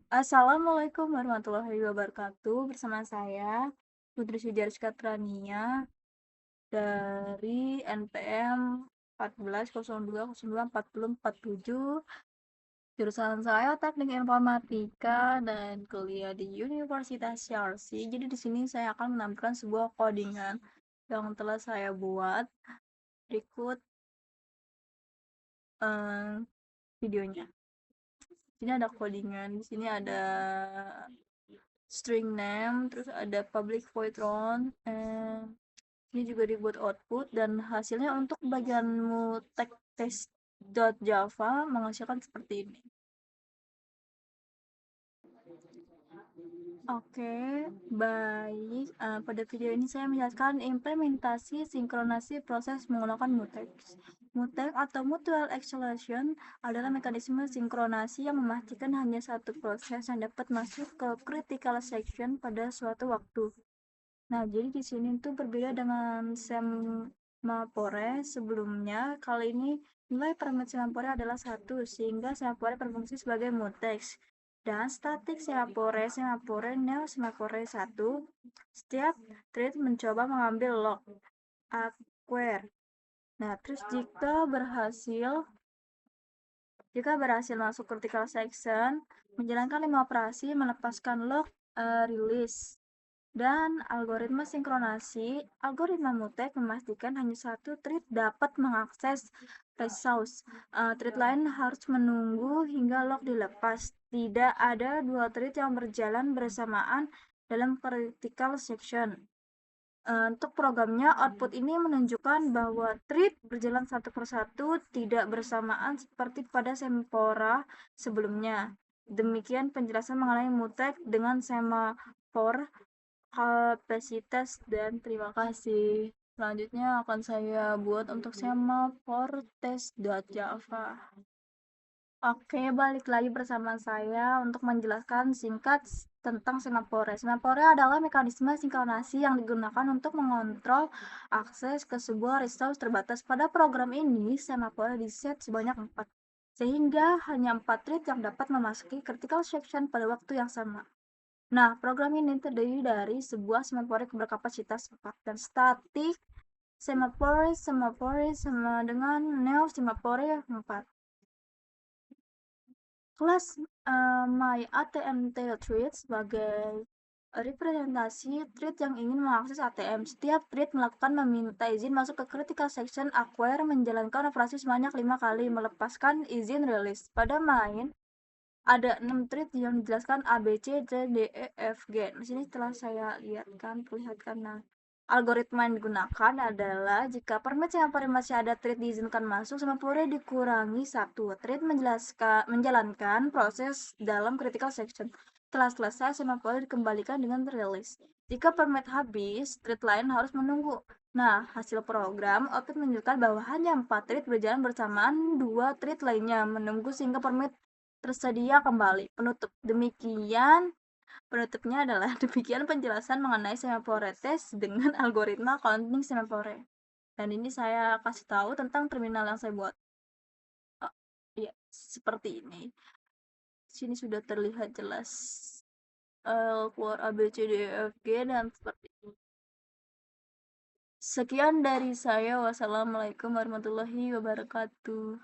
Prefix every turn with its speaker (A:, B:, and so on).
A: Assalamualaikum warahmatullahi wabarakatuh. Bersama saya Putri Sujarska Trania dari NPM 1402024047. Jurusan saya Teknik Informatika dan kuliah di Universitas Syarsi. Jadi di sini saya akan menampilkan sebuah codingan yang telah saya buat. Berikut videonya. Sini ada codingan, di sini ada string name, terus ada public void round, ini juga dibuat output dan hasilnya untuk bagian mutek test.java menghasilkan seperti ini. Oke, baik. Pada video ini saya menjelaskan implementasi sinkronasi proses menggunakan mutex. Mutex atau mutual acceleration adalah mekanisme sinkronasi yang memastikan hanya satu proses yang dapat masuk ke critical section pada suatu waktu. Nah, jadi di sini tuh berbeda dengan semaphore sebelumnya. Kali ini nilai parameter semaphore adalah 1, sehingga semaphore berfungsi sebagai mutex. Dan static semaphore neo semaphore 1, setiap thread mencoba mengambil lock acquire. Nah, terus jika berhasil masuk critical section, menjalankan 5 operasi melepaskan lock release. Dan algoritma sinkronasi, algoritma mutex memastikan hanya satu thread dapat mengakses resource. Thread lain harus menunggu hingga lock dilepas. Tidak ada dua thread yang berjalan bersamaan dalam critical section. Untuk programnya, output ini menunjukkan bahwa thread berjalan satu persatu tidak bersamaan seperti pada semaphore sebelumnya. Demikian penjelasan mengenai mutex dengan semaphore kapasitas dan terima kasih. Selanjutnya akan saya buat untuk semaphore test.java. Oke, balik lagi bersama saya untuk menjelaskan singkat tentang semaphore. Semaphore adalah mekanisme sinkronasi yang digunakan untuk mengontrol akses ke sebuah resource terbatas. Pada program ini, semaphore diset sebanyak 4, sehingga hanya 4 thread yang dapat memasuki critical section pada waktu yang sama. Nah, program ini terdiri dari sebuah semaphore berkapasitas 4 dan static semaphore sama dengan neo semaphore 4. Kelas myATMThread sebagai representasi thread yang ingin mengakses ATM. Setiap thread meminta izin masuk ke critical section acquire menjalankan operasi sebanyak 5 kali melepaskan izin release. Pada main ada 6 thread yang dijelaskan A, B, C, D, E, F, G. Di sini telah saya perlihatkan. Nah, algoritma yang digunakan adalah jika permit semaphore masih ada thread diizinkan masuk, semaphore dikurangi 1 thread menjalankan proses dalam critical section. Setelah selesai, semaphore dikembalikan dengan release. Jika permit habis, thread lain harus menunggu. Nah, hasil program output menunjukkan bahwa hanya 4 thread berjalan bersamaan, 2 thread lainnya menunggu sehingga permit tersedia kembali. Penutupnya adalah demikian penjelasan mengenai semaphore test dengan algoritma counting semaphore. Dan ini saya kasih tahu tentang terminal yang saya buat. Ya, seperti ini. Sini sudah terlihat jelas keluar A, B, C, D, E, F, G dan seperti ini. Sekian dari saya. Wassalamualaikum warahmatullahi wabarakatuh.